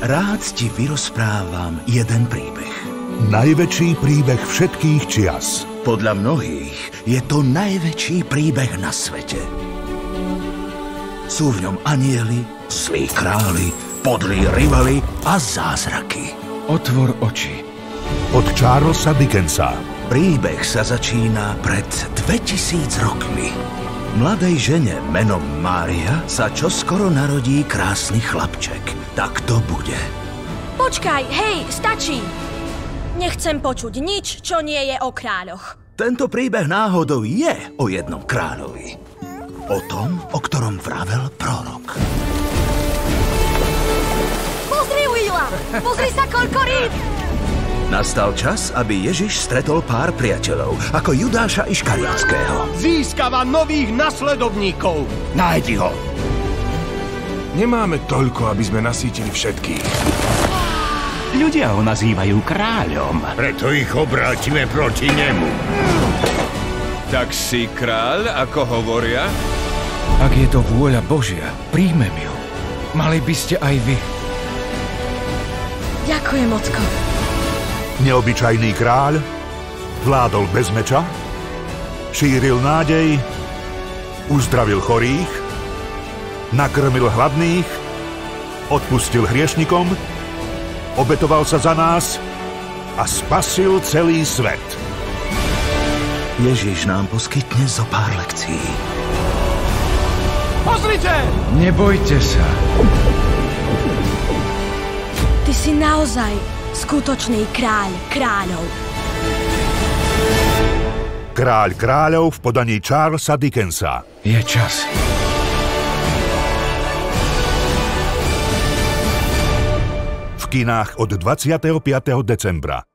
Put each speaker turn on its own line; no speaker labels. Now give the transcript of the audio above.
Rád ti vyrozprávam jeden príbeh.
Najväčší príbeh všetkých čias.
Podľa mnohých je to najväčší príbeh na svete. Sú v ňom anjeli, zlí králi, podlí rivali a zázraky.
Otvor oči.
Od Charlesa Dickensa.
Príbeh sa začína pred 2000 rokmi. Mladej žene menom Mária sa čoskoro narodí krásny chlapček. Tak to bude.
Počkaj, hej, stačí! Nechcem počuť nič, čo nie je o kráľoch.
Tento príbeh náhodou je o jednom kráľovi. O tom, o ktorom vravel prorok.
Pozri, Willa! Pozri sa, koľko rýb!
Nastal čas, aby Ježiš stretol pár priateľov, ako Judáša Iškariotského.
Získava nových nasledovníkov.
Nájdi ho! Nemáme toľko, aby sme nasítili všetkých.
Ľudia ho nazývajú kráľom.
Preto ich obrátime proti nemu.
Tak si kráľ, ako hovoria? Ak je to vôľa Božia, príjmem ju. Mali by ste aj vy.
Ďakujem, ocko.
Neobyčajný kráľ vládol bez meča, šíril nádej, uzdravil chorých, nakrmil hladných, odpustil hriešnikom, obetoval sa za nás a spasil celý svet.
Ježiš nám poskytne zo pár lekcií.
Pozrite!
Nebojte sa.
Ty si naozaj skutočný kráľ kráľov.
Kráľ kráľov v podaní Charlesa Dickensa.
Je čas.
V kinách od 25. decembra.